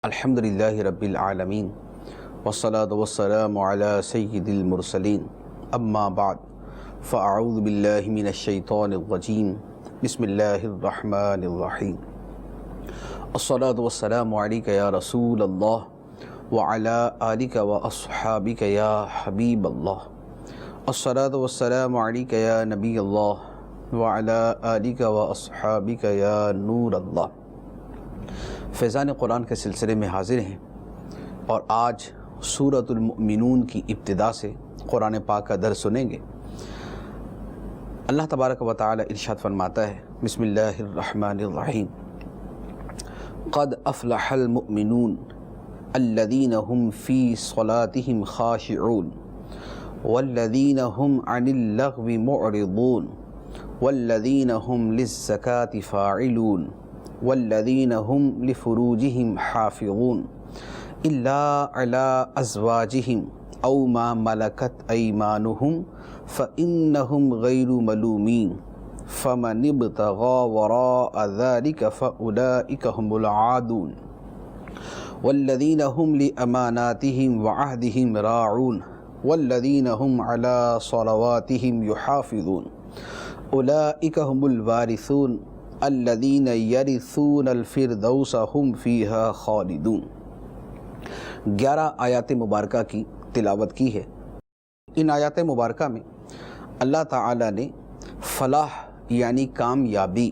الحمدللہ رب العالمین والصلاة والسلام علی سید المرسلین اما بعد فاعوذ باللہ من الشیطان الرجیم بسم اللہ الرحمن الرحیم الصلاة والسلام علیک یا رسول اللہ وعلی آلک واصحابک یا حبیب اللہ الصلاة والسلام علیک یا نبی اللہ وعلی آلک واصحابک یا نور اللہ۔ فیضان قرآن کے سلسلے میں حاضر ہیں اور آج سورۃ المؤمنون کی ابتدا سے قرآن پاک کا درس سنیں گے۔ اللہ تبارک و تعالی ارشاد فرماتا ہے، بسم اللہ الرحمن الرحیم، قد افلح المؤمنون الذین هم فی صلاتهم خاشعون والذین هم عن اللغو معرضون والذین هم للزکاة فاعلون والذین هم لفروجهم حافظون الا علی ازواجهم او ما ملکت ایمانهم فإنهم غیر ملومین فمن ابتغى وراء ذلك فأولئک هم العادون والذین هم لأماناتهم وعهدهم راعون والذین هم على صلواتهم يحافظون أولئک هم الوارثون الذین یرثون الفردوس هم فیہا خالدون۔ 11 آیات مبارکہ کی تلاوت کی ہے۔ ان آیات مبارکہ میں اللہ تعالی نے فلاح یعنی کامیابی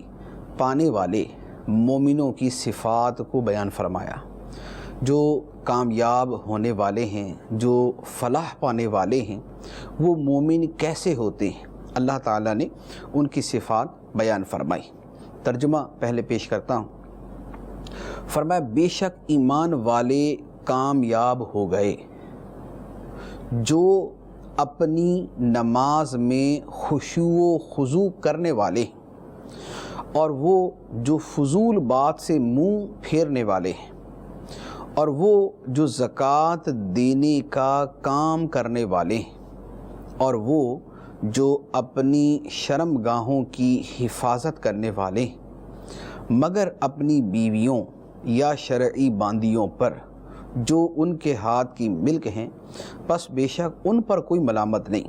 پانے والے مومنوں کی صفات کو بیان فرمایا۔ جو کامیاب ہونے والے ہیں، جو فلاح پانے والے ہیں، وہ مومن کیسے ہوتے ہیں، اللہ تعالی نے ان کی صفات بیان فرمائی۔ ترجمہ پہلے پیش کرتا ہوں۔ فرمایا بے شک ایمان والے کامیاب ہو گئے جو اپنی نماز میں خشوع و خضوع کرنے والے ہیں، اور وہ جو فضول بات سے منہ پھیرنے والے ہیں، اور وہ جو زکوٰۃ دینے کا کام کرنے والے ہیں، اور وہ جو اپنی شرم گاہوں کی حفاظت کرنے والے ہیں، مگر اپنی بیویوں یا شرعی باندیوں پر جو ان کے ہاتھ کی ملک ہیں، پس بے شک ان پر کوئی ملامت نہیں۔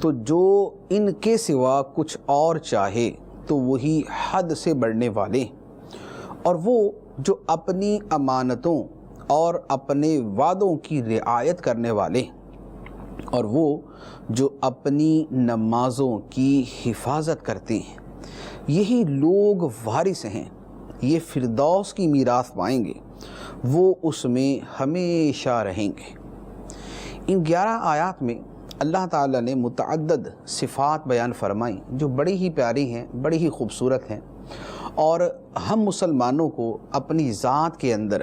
تو جو ان کے سوا کچھ اور چاہے تو وہی حد سے بڑھنے والے ہیں، اور وہ جو اپنی امانتوں اور اپنے وعدوں کی رعایت کرنے والے ہیں، اور وہ جو اپنی نمازوں کی حفاظت کرتے ہیں، یہی لوگ وارث ہیں، یہ فردوس کی میراث پائیں گے، وہ اس میں ہمیشہ رہیں گے۔ ان 11 آیات میں اللہ تعالیٰ نے متعدد صفات بیان فرمائیں جو بڑی ہی پیاری ہیں، بڑی ہی خوبصورت ہیں، اور ہم مسلمانوں کو اپنی ذات کے اندر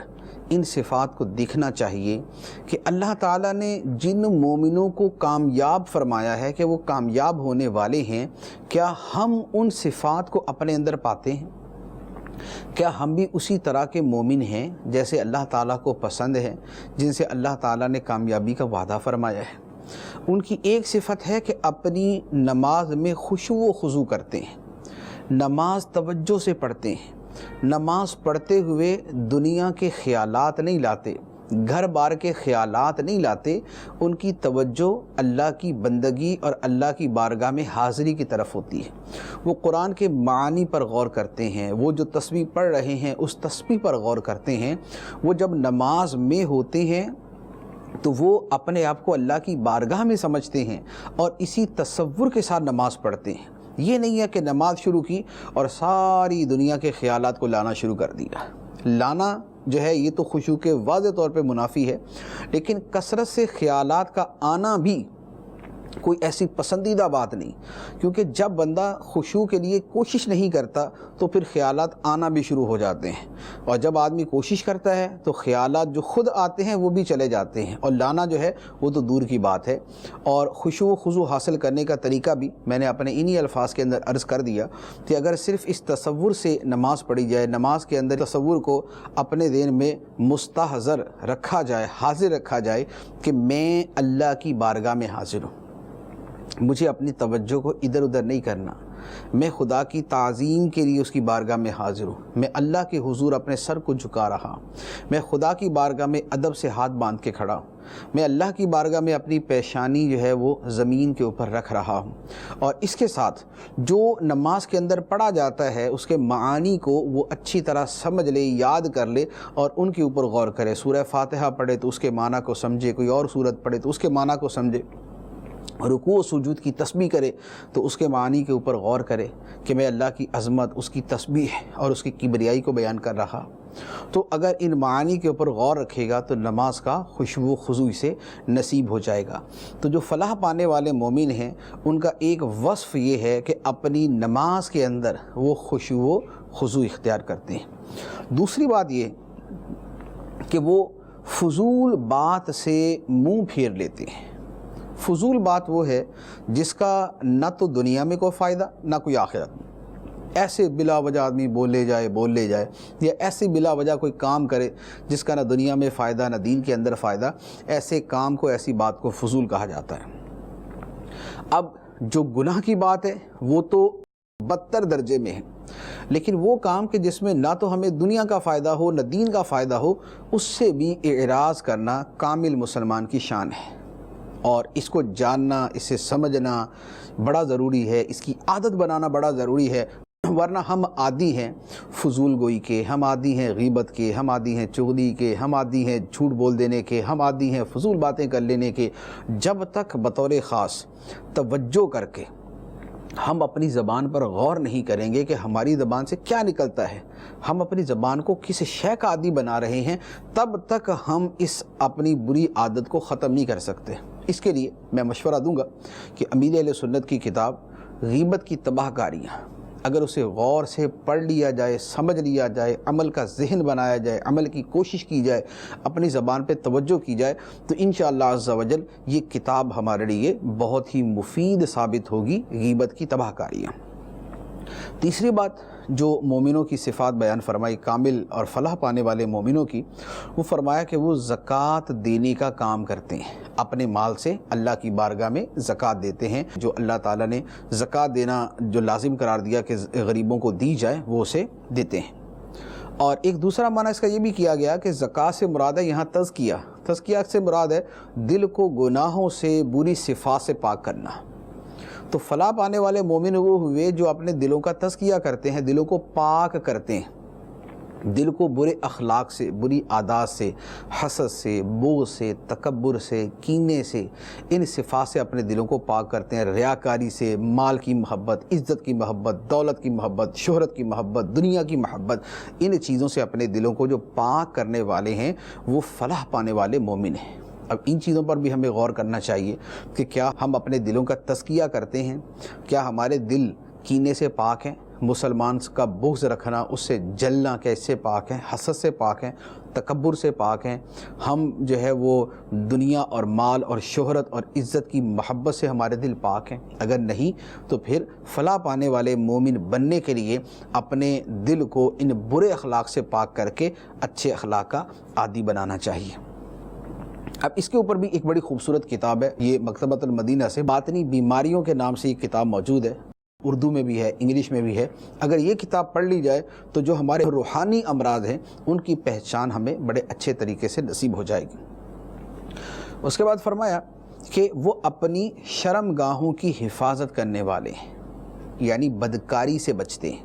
ان صفات کو دیکھنا چاہیے کہ اللہ تعالیٰ نے جن مومنوں کو کامیاب فرمایا ہے کہ وہ کامیاب ہونے والے ہیں، کیا ہم ان صفات کو اپنے اندر پاتے ہیں؟ کیا ہم بھی اسی طرح کے مومن ہیں جیسے اللہ تعالیٰ کو پسند ہے، جن سے اللہ تعالیٰ نے کامیابی کا وعدہ فرمایا ہے؟ ان کی ایک صفت ہے کہ اپنی نماز میں خشوع و خضوع کرتے ہیں، نماز توجہ سے پڑھتے ہیں، نماز پڑھتے ہوئے دنیا کے خیالات نہیں لاتے، گھر بار کے خیالات نہیں لاتے، ان کی توجہ اللہ کی بندگی اور اللہ کی بارگاہ میں حاضری کی طرف ہوتی ہے۔ وہ قرآن کے معانی پر غور کرتے ہیں، وہ جو تسبیح پڑھ رہے ہیں اس تسبیح پر غور کرتے ہیں، وہ جب نماز میں ہوتے ہیں تو وہ اپنے آپ کو اللہ کی بارگاہ میں سمجھتے ہیں اور اسی تصور کے ساتھ نماز پڑھتے ہیں۔ یہ نہیں ہے کہ نماز شروع کی اور ساری دنیا کے خیالات کو لانا شروع کر دیا۔ لانا جو ہے یہ تو خشوع کے واضح طور پہ منافی ہے، لیکن کثرت سے خیالات کا آنا بھی کوئی ایسی پسندیدہ بات نہیں، کیونکہ جب بندہ خشوع کے لیے کوشش نہیں کرتا تو پھر خیالات آنا بھی شروع ہو جاتے ہیں، اور جب آدمی کوشش کرتا ہے تو خیالات جو خود آتے ہیں وہ بھی چلے جاتے ہیں، اور لانا جو ہے وہ تو دور کی بات ہے۔ اور خشوع و خضوع حاصل کرنے کا طریقہ بھی میں نے اپنے انہی الفاظ کے اندر عرض کر دیا کہ اگر صرف اس تصور سے نماز پڑھی جائے، نماز کے اندر تصور کو اپنے ذہن میں مستحضر رکھا جائے، حاضر رکھا جائے کہ میں اللہ کی بارگاہ میں حاضر ہوں، مجھے اپنی توجہ کو ادھر ادھر نہیں کرنا، میں خدا کی تعظیم کے لیے اس کی بارگاہ میں حاضر ہوں، میں اللہ کے حضور اپنے سر کو جھکا رہا ہوں، میں خدا کی بارگاہ میں ادب سے ہاتھ باندھ کے کھڑا ہوں، میں اللہ کی بارگاہ میں اپنی پیشانی جو ہے وہ زمین کے اوپر رکھ رہا ہوں، اور اس کے ساتھ جو نماز کے اندر پڑھا جاتا ہے اس کے معانی کو وہ اچھی طرح سمجھ لے، یاد کر لے اور ان کے اوپر غور کرے۔ سورہ فاتحہ پڑھے تو اس کے معنی کو سمجھے، کوئی اور سورت پڑھے تو اس کے معنی کو سمجھے، رکوع و سجود کی تسبیح کرے تو اس کے معنی کے اوپر غور کرے کہ میں اللہ کی عظمت، اس کی تسبیح اور اس کی کبریائی کو بیان کر رہا۔ تو اگر ان معانی کے اوپر غور رکھے گا تو نماز کا خشوع و خضوع سے نصیب ہو جائے گا۔ تو جو فلاح پانے والے مومن ہیں ان کا ایک وصف یہ ہے کہ اپنی نماز کے اندر وہ خشوع و خضوع اختیار کرتے ہیں۔ دوسری بات یہ کہ وہ فضول بات سے منہ پھیر لیتے ہیں۔ فضول بات وہ ہے جس کا نہ تو دنیا میں کوئی فائدہ نہ کوئی آخرت میں۔ ایسے بلا وجہ آدمی بول لے جائے یا ایسے بلا وجہ کوئی کام کرے جس کا نہ دنیا میں فائدہ نہ دین کے اندر فائدہ، ایسے کام کو، ایسی بات کو فضول کہا جاتا ہے۔ اب جو گناہ کی بات ہے وہ تو بدتر درجے میں ہے، لیکن وہ کام کہ جس میں نہ تو ہمیں دنیا کا فائدہ ہو نہ دین کا فائدہ ہو، اس سے بھی اعراض کرنا کامل مسلمان کی شان ہے، اور اس کو جاننا، اسے سمجھنا بڑا ضروری ہے، اس کی عادت بنانا بڑا ضروری ہے، ورنہ ہم عادی ہیں فضول گوئی کے، ہم عادی ہیں غیبت کے، ہم عادی ہیں چغلی کے، ہم عادی ہیں جھوٹ بول دینے کے، ہم عادی ہیں فضول باتیں کر لینے کے۔ جب تک بطور خاص توجہ کر کے ہم اپنی زبان پر غور نہیں کریں گے کہ ہماری زبان سے کیا نکلتا ہے، ہم اپنی زبان کو کس شے کا عادی بنا رہے ہیں، تب تک ہم اس اپنی بری عادت کو ختم نہیں کر سکتے۔ اس کے لیے میں مشورہ دوں گا کہ امیر اہل سنت کی کتاب غیبت کی تباہ کاریاں، اگر اسے غور سے پڑھ لیا جائے، سمجھ لیا جائے، عمل کا ذہن بنایا جائے، عمل کی کوشش کی جائے، اپنی زبان پہ توجہ کی جائے، تو انشاءاللہ عز و جل یہ کتاب ہمارے لیے بہت ہی مفید ثابت ہوگی، غیبت کی تباہ کاریاں۔ تیسری بات جو مومنوں کی صفات بیان فرمائی، کامل اور فلاح پانے والے مومنوں کی، وہ فرمایا کہ وہ زکوٰۃ دینے کا کام کرتے ہیں، اپنے مال سے اللہ کی بارگاہ میں زکوٰۃ دیتے ہیں۔ جو اللہ تعالیٰ نے زکوٰۃ دینا جو لازم قرار دیا کہ غریبوں کو دی جائے، وہ اسے دیتے ہیں۔ اور ایک دوسرا معنی اس کا یہ بھی کیا گیا کہ زکوٰۃ سے مراد ہے یہاں تزکیہ سے مراد ہے دل کو گناہوں سے، بری صفات سے پاک کرنا۔ تو فلاح پانے والے مومن وہ ہوئے جو اپنے دلوں کا تزکیہ کرتے ہیں، دلوں کو پاک کرتے ہیں، دل کو برے اخلاق سے، بری عادات سے، حسد سے، بغض سے، تکبر سے، کینے سے، ان صفات سے اپنے دلوں کو پاک کرتے ہیں، ریاکاری سے، مال کی محبت، عزت کی محبت، دولت کی محبت، شہرت کی محبت، دنیا کی محبت، ان چیزوں سے اپنے دلوں کو جو پاک کرنے والے ہیں وہ فلاح پانے والے مومن ہیں۔ اب ان چیزوں پر بھی ہمیں غور کرنا چاہیے کہ کیا ہم اپنے دلوں کا تزکیہ کرتے ہیں، کیا ہمارے دل کینے سے پاک ہیں، مسلمان کا بغض رکھنا، اس سے جلنا کیسے پاک ہیں، حسد سے پاک ہیں، تکبر سے پاک ہیں، ہم جو ہے وہ دنیا اور مال اور شہرت اور عزت کی محبت سے ہمارے دل پاک ہیں؟ اگر نہیں تو پھر فلاح پانے والے مومن بننے کے لیے اپنے دل کو ان برے اخلاق سے پاک کر کے اچھے اخلاق کا عادی بنانا چاہیے۔ اب اس کے اوپر بھی ایک بڑی خوبصورت کتاب ہے، یہ مکتبۃ المدینہ سے باطنی بیماریوں کے نام سے یہ کتاب موجود ہے، اردو میں بھی ہے، انگلش میں بھی ہے۔ اگر یہ کتاب پڑھ لی جائے تو جو ہمارے روحانی امراض ہیں ان کی پہچان ہمیں بڑے اچھے طریقے سے نصیب ہو جائے گی۔ اس کے بعد فرمایا کہ وہ اپنی شرم گاہوں کی حفاظت کرنے والے ہیں، یعنی بدکاری سے بچتے ہیں،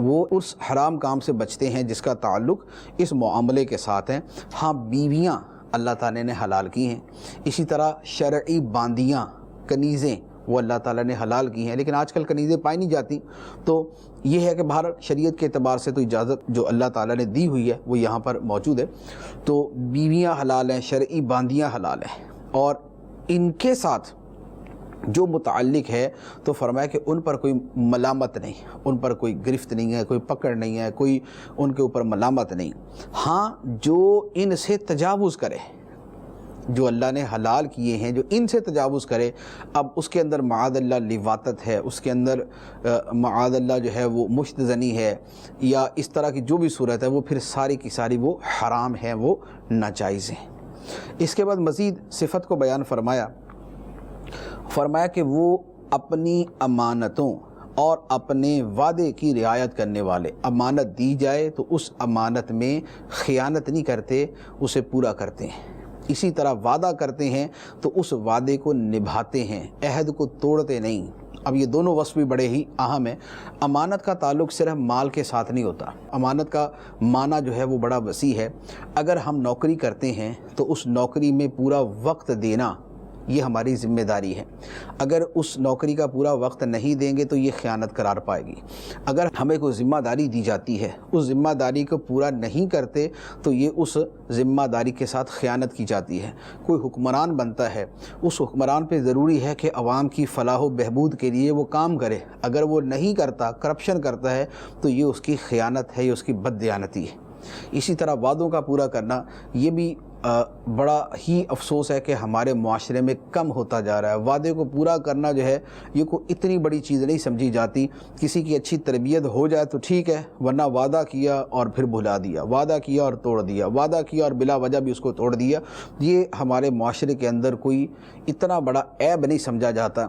وہ اس حرام کام سے بچتے ہیں جس کا تعلق اس معاملے کے ساتھ ہے۔ ہاں، بیویاں اللہ تعالیٰ نے حلال کی ہیں، اسی طرح شرعی باندیاں، کنیزیں وہ اللہ تعالیٰ نے حلال کی ہیں، لیکن آج کل کنیزیں پائی نہیں جاتی، تو یہ ہے کہ بہر شریعت کے اعتبار سے تو اجازت جو اللہ تعالیٰ نے دی ہوئی ہے وہ یہاں پر موجود ہے۔ تو بیویاں حلال ہیں، شرعی باندیاں حلال ہیں، اور ان کے ساتھ جو متعلق ہے تو فرمایا کہ ان پر کوئی ملامت نہیں، ان پر کوئی گرفت نہیں ہے، کوئی پکڑ نہیں ہے، کوئی ان کے اوپر ملامت نہیں۔ ہاں، جو ان سے تجاوز کرے، جو اللہ نے حلال کیے ہیں، جو ان سے تجاوز کرے، اب اس کے اندر معاذ اللہ لواطت ہے، اس کے اندر معاذ اللہ جو ہے وہ مشت زنی ہے، یا اس طرح کی جو بھی صورت ہے، وہ پھر ساری کی ساری وہ حرام ہیں، وہ ناجائز ہیں۔ اس کے بعد مزید صفت کو بیان فرمایا کہ وہ اپنی امانتوں اور اپنے وعدے کی رعایت کرنے والے۔ امانت دی جائے تو اس امانت میں خیانت نہیں کرتے، اسے پورا کرتے ہیں۔ اسی طرح وعدہ کرتے ہیں تو اس وعدے کو نبھاتے ہیں، عہد کو توڑتے نہیں۔ اب یہ دونوں وصف بھی بڑے ہی اہم ہیں۔ امانت کا تعلق صرف مال کے ساتھ نہیں ہوتا، امانت کا معنی جو ہے وہ بڑا وسیع ہے۔ اگر ہم نوکری کرتے ہیں تو اس نوکری میں پورا وقت دینا یہ ہماری ذمہ داری ہے۔ اگر اس نوکری کا پورا وقت نہیں دیں گے تو یہ خیانت قرار پائے گی۔ اگر ہمیں کوئی ذمہ داری دی جاتی ہے، اس ذمہ داری کو پورا نہیں کرتے تو یہ اس ذمہ داری کے ساتھ خیانت کی جاتی ہے۔ کوئی حکمران بنتا ہے، اس حکمران پہ ضروری ہے کہ عوام کی فلاح و بہبود کے لیے وہ کام کرے، اگر وہ نہیں کرتا، کرپشن کرتا ہے تو یہ اس کی خیانت ہے، یہ اس کی بددیانتی ہے۔ اسی طرح وعدوں کا پورا کرنا یہ بھی بڑا ہی افسوس ہے کہ ہمارے معاشرے میں کم ہوتا جا رہا ہے۔ وعدے کو پورا کرنا جو ہے یہ کوئی اتنی بڑی چیز نہیں سمجھی جاتی۔ کسی کی اچھی تربیت ہو جائے تو ٹھیک ہے، ورنہ وعدہ کیا اور پھر بھلا دیا، وعدہ کیا اور توڑ دیا، وعدہ کیا اور بلا وجہ بھی اس کو توڑ دیا، یہ ہمارے معاشرے کے اندر کوئی اتنا بڑا عیب نہیں سمجھا جاتا۔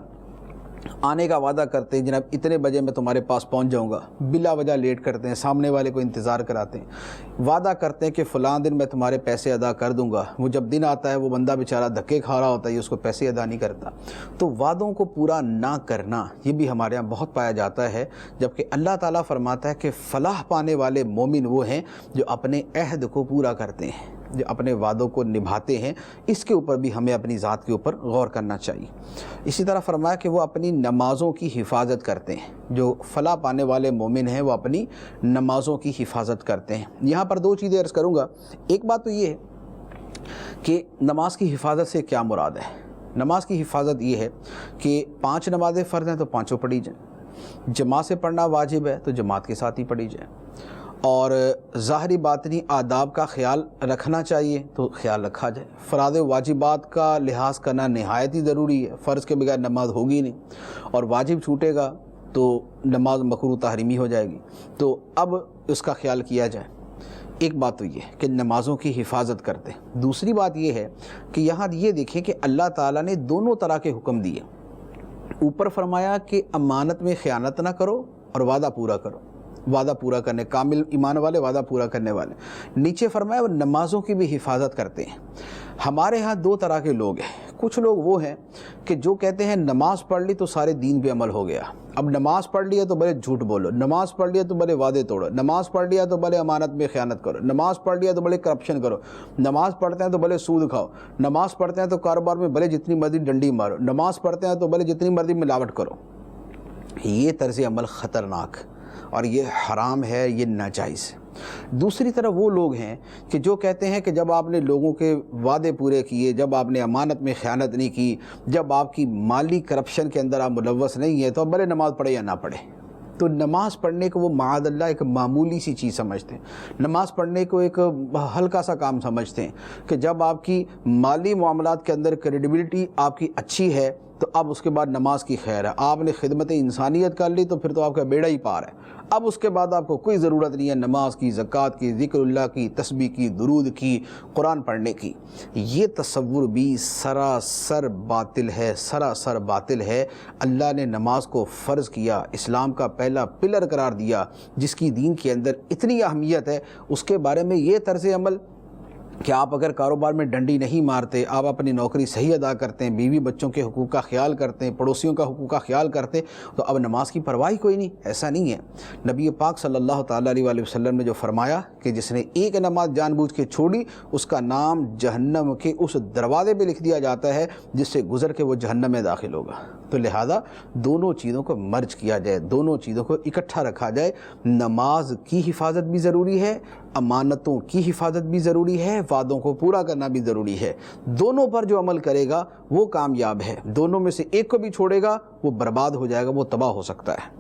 آنے کا وعدہ کرتے ہیں، جناب اتنے بجے میں تمہارے پاس پہنچ جاؤں گا، بلا وجہ لیٹ کرتے ہیں، سامنے والے کو انتظار کراتے ہیں۔ وعدہ کرتے ہیں کہ فلاں دن میں تمہارے پیسے ادا کر دوں گا، وہ جب دن آتا ہے وہ بندہ بیچارہ دھکے کھا رہا ہوتا ہے، یہ اس کو پیسے ادا نہیں کرتا۔ تو وعدوں کو پورا نہ کرنا یہ بھی ہمارے یہاں بہت پایا جاتا ہے، جبکہ اللہ تعالیٰ فرماتا ہے کہ فلاح پانے والے مومن وہ ہیں جو اپنے عہد کو پورا کرتے ہیں، جو اپنے وعدوں کو نبھاتے ہیں۔ اس کے اوپر بھی ہمیں اپنی ذات کے اوپر غور کرنا چاہیے۔ اسی طرح فرمایا کہ وہ اپنی نمازوں کی حفاظت کرتے ہیں، جو فلاح پانے والے مومن ہیں وہ اپنی نمازوں کی حفاظت کرتے ہیں۔ یہاں پر دو چیزیں عرض کروں گا۔ ایک بات تو یہ ہے کہ نماز کی حفاظت سے کیا مراد ہے۔ نماز کی حفاظت یہ ہے کہ 5 نمازیں فرض ہیں تو 5 پڑھی جائیں، جماعت سے پڑھنا واجب ہے تو جماعت کے ساتھ ہی پڑھی جائیں، اور ظاہری باطنی آداب کا خیال رکھنا چاہیے تو خیال رکھا جائے۔ فرائض و واجبات کا لحاظ کرنا نہایت ہی ضروری ہے، فرض کے بغیر نماز ہوگی نہیں، اور واجب چھوٹے گا تو نماز مکروہ تحریمی ہو جائے گی، تو اب اس کا خیال کیا جائے۔ ایک بات تو یہ ہے کہ نمازوں کی حفاظت کرتے ہیں۔ دوسری بات یہ ہے کہ یہاں یہ دیکھیں کہ اللہ تعالیٰ نے دونوں طرح کے حکم دیے۔ اوپر فرمایا کہ امانت میں خیانت نہ کرو اور وعدہ پورا کرو، وعدہ پورا کرنے، کامل ایمان والے وعدہ پورا کرنے والے۔ نیچے فرمایا وہ نمازوں کی بھی حفاظت کرتے ہیں۔ ہمارے ہاں 2 طرح کے لوگ ہیں۔ کچھ لوگ وہ ہیں کہ جو کہتے ہیں نماز پڑھ لی تو سارے دین پہ عمل ہو گیا، اب نماز پڑھ لیا تو بھلے جھوٹ بولو، نماز پڑھ لیا تو بھلے وعدے توڑو، نماز پڑھ لیا تو بھلے امانت میں خیانت کرو، نماز پڑھ لیا تو بھلے کرپشن کرو، نماز پڑھتے ہیں تو بھلے سود کھاؤ، نماز پڑھتے ہیں تو کاروبار میں بھلے جتنی مرضی ڈنڈی مارو، نماز پڑھتے ہیں تو بھلے جتنی مرضی ملاوٹ کرو۔ یہ طرز عمل خطرناک اور یہ حرام ہے، یہ ناجائز ہے۔ دوسری طرف وہ لوگ ہیں کہ جو کہتے ہیں کہ جب آپ نے لوگوں کے وعدے پورے کیے، جب آپ نے امانت میں خیانت نہیں کی، جب آپ کی مالی کرپشن کے اندر آپ ملوث نہیں ہیں، تو اب بھلے نماز پڑھے یا نہ پڑھے۔ تو نماز پڑھنے کو وہ معاذ اللہ ایک معمولی سی چیز سمجھتے ہیں، نماز پڑھنے کو ایک ہلکا سا کام سمجھتے ہیں کہ جب آپ کی مالی معاملات کے اندر کریڈیبلٹی آپ کی اچھی ہے تو اب اس کے بعد نماز کی خیر ہے، آپ نے خدمت انسانیت کر لی تو پھر تو آپ کا بیڑا ہی پار ہے، اب اس کے بعد آپ کو کوئی ضرورت نہیں ہے نماز کی، زکوٰۃ کی، ذکر اللہ کی، تسبیح کی، درود کی، قرآن پڑھنے کی۔ یہ تصور بھی سراسر باطل ہے، سراسر باطل ہے۔ اللہ نے نماز کو فرض کیا، اسلام کا پہلا پلر قرار دیا، جس کی دین کے اندر اتنی اہمیت ہے، اس کے بارے میں یہ طرز عمل کہ آپ اگر کاروبار میں ڈنڈی نہیں مارتے، آپ اپنی نوکری صحیح ادا کرتے ہیں، بیوی بچوں کے حقوق کا خیال کرتے ہیں، پڑوسیوں کا حقوق کا خیال کرتے ہیں، تو اب نماز کی پرواہ کوئی نہیں۔ ایسا نہیں ہے۔ نبی پاک صلی اللہ تعالیٰ علیہ وآلہ وسلم نے جو فرمایا کہ جس نے ایک نماز جان بوجھ کے چھوڑی، اس کا نام جہنم کے اس دروازے پہ لکھ دیا جاتا ہے جس سے گزر کے وہ جہنم میں داخل ہوگا۔ تو لہذا دونوں چیزوں کو مرج کیا جائے، دونوں چیزوں کو اکٹھا رکھا جائے۔ نماز کی حفاظت بھی ضروری ہے، امانتوں کی حفاظت بھی ضروری ہے، وعدوں کو پورا کرنا بھی ضروری ہے۔ دونوں پر جو عمل کرے گا وہ کامیاب ہے، دونوں میں سے ایک کو بھی چھوڑے گا وہ برباد ہو جائے گا، وہ تباہ ہو سکتا ہے۔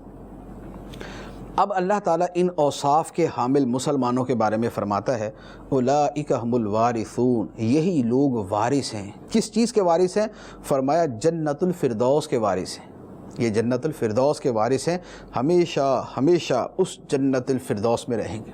اب اللہ تعالیٰ ان اوصاف کے حامل مسلمانوں کے بارے میں فرماتا ہے اولئک ھم الوارثون، یہی لوگ وارث ہیں۔ کس چیز کے وارث ہیں؟ فرمایا جنت الفردوس کے وارث ہیں۔ یہ جنت الفردوس کے وارث ہیں، ہمیشہ ہمیشہ اس جنت الفردوس میں رہیں گے۔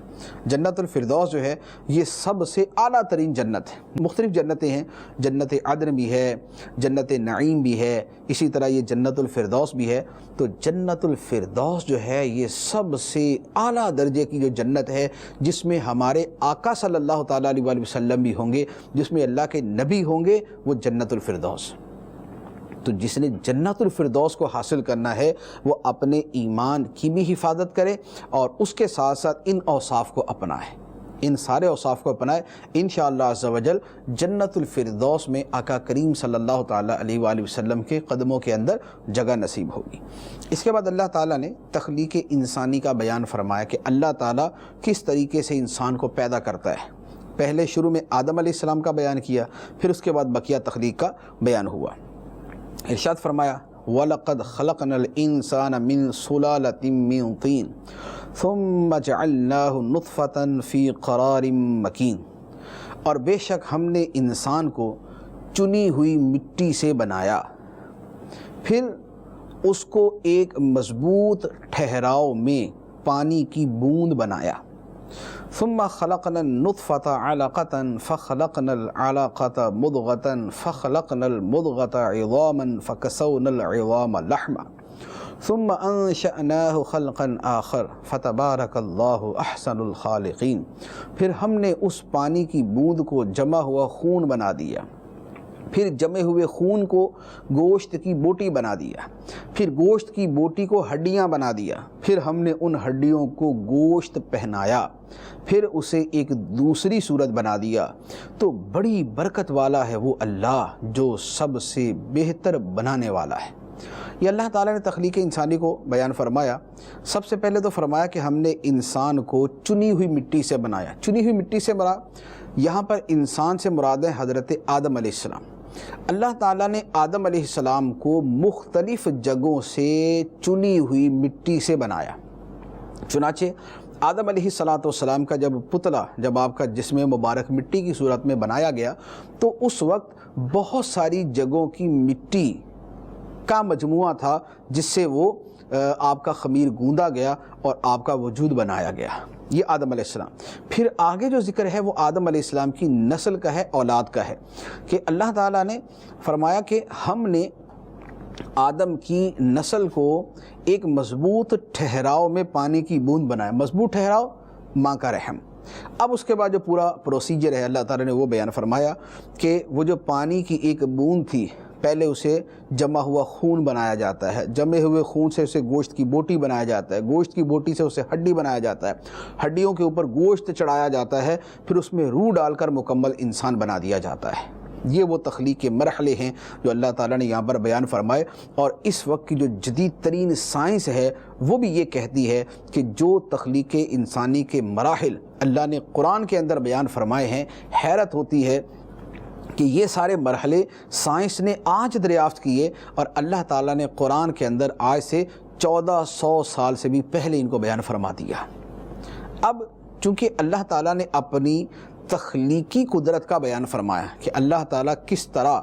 جنت الفردوس جو ہے یہ سب سے اعلیٰ ترین جنت ہے۔ مختلف جنتیں ہیں، جنت عدن بھی ہے، جنت نعیم بھی ہے، اسی طرح یہ جنت الفردوس بھی ہے۔ تو جنت الفردوس جو ہے یہ سب سے اعلیٰ درجے کی جو جنت ہے، جس میں ہمارے آقا صلی اللہ تعالیٰ علیہ وآلہ وسلم بھی ہوں گے، جس میں اللہ کے نبی ہوں گے، وہ جنت الفردوس۔ تو جس نے جنت الفردوس کو حاصل کرنا ہے وہ اپنے ایمان کی بھی حفاظت کرے اور اس کے ساتھ ساتھ ان اوصاف کو اپنائے، ان سارے اوصاف کو اپنائے، انشاءاللہ عز و جل جنت الفردوس میں آقا کریم صلی اللہ تعالیٰ علیہ وآلہ وسلم کے قدموں کے اندر جگہ نصیب ہوگی۔ اس کے بعد اللہ تعالیٰ نے تخلیق انسانی کا بیان فرمایا کہ اللہ تعالیٰ کس طریقے سے انسان کو پیدا کرتا ہے۔ پہلے شروع میں آدم علیہ السلام کا بیان کیا، پھر اس کے بعد بقیہ تخلیق کا بیان ہوا۔ ارشاد فرمایا وَلَقَدْ خَلَقْنَا الْإِنسَانَ مِنْ سُلَالَةٍ مِّن طِينٍ ثُمَّ جَعَلْنَاهُ نُطْفَةً فِي قَرَارٍ مَّكِينٍ، اور بے شک ہم نے انسان کو چنی ہوئی مٹی سے بنایا، پھر اس کو ایک مضبوط ٹھہراؤ میں پانی کی بوند بنایا۔ ثم خلقنا النطفة علقة فخلقنا العلقة مضغة فخلقنا المضغة عظاما فكسونا العظام لحما ثم انشأناه خلقا آخر فتبارك الله احسن الخالقین، پھر ہم نے اس پانی کی بوند کو جمع ہوا خون بنا دیا، پھر جمے ہوئے خون کو گوشت کی بوٹی بنا دیا، پھر گوشت کی بوٹی کو ہڈیاں بنا دیا، پھر ہم نے ان ہڈیوں کو گوشت پہنایا، پھر اسے ایک دوسری صورت بنا دیا۔ تو بڑی برکت والا ہے وہ اللہ جو سب سے بہتر بنانے والا ہے۔ یہ اللہ تعالیٰ نے تخلیق انسانی کو بیان فرمایا۔ سب سے پہلے تو فرمایا کہ ہم نے انسان کو چنی ہوئی مٹی سے بنایا۔ چنی ہوئی مٹی سے مراد یہاں پر انسان سے مراد ہے حضرت آدم علیہ السلام۔ اللہ تعالیٰ نے آدم علیہ السلام کو مختلف جگہوں سے چنی ہوئی مٹی سے بنایا۔ چنانچہ آدم علیہ السلام کا جب پتلا، جب آپ کا جسم مبارک مٹی کی صورت میں بنایا گیا تو اس وقت بہت ساری جگہوں کی مٹی کا مجموعہ تھا جس سے وہ آپ کا خمیر گوندا گیا اور آپ کا وجود بنایا گیا۔ یہ آدم علیہ السلام۔ پھر آگے جو ذکر ہے وہ آدم علیہ السلام کی نسل کا ہے، اولاد کا ہے، کہ اللہ تعالیٰ نے فرمایا کہ ہم نے آدم کی نسل کو ایک مضبوط ٹھہراؤ میں پانی کی بوند بنایا۔ مضبوط ٹھہراؤ ماں کا رحم۔ اب اس کے بعد جو پورا پروسیجر ہے اللہ تعالیٰ نے وہ بیان فرمایا کہ وہ جو پانی کی ایک بوند تھی، پہلے اسے جمع ہوا خون بنایا جاتا ہے، جمے ہوئے خون سے اسے گوشت کی بوٹی بنایا جاتا ہے، گوشت کی بوٹی سے اسے ہڈی بنایا جاتا ہے، ہڈیوں کے اوپر گوشت چڑھایا جاتا ہے، پھر اس میں روح ڈال کر مکمل انسان بنا دیا جاتا ہے۔ یہ وہ تخلیق کے مرحلے ہیں جو اللہ تعالیٰ نے یہاں پر بیان فرمائے۔ اور اس وقت کی جو جدید ترین سائنس ہے وہ بھی یہ کہتی ہے کہ جو تخلیق انسانی کے مراحل اللہ نے قرآن کے اندر بیان فرمائے ہیں، حیرت ہوتی ہے کہ یہ سارے مرحلے سائنس نے آج دریافت کیے اور اللہ تعالیٰ نے قرآن کے اندر آج سے 1400 سال سے بھی پہلے ان کو بیان فرما دیا۔ اب چونکہ اللہ تعالیٰ نے اپنی تخلیقی قدرت کا بیان فرمایا کہ اللہ تعالیٰ کس طرح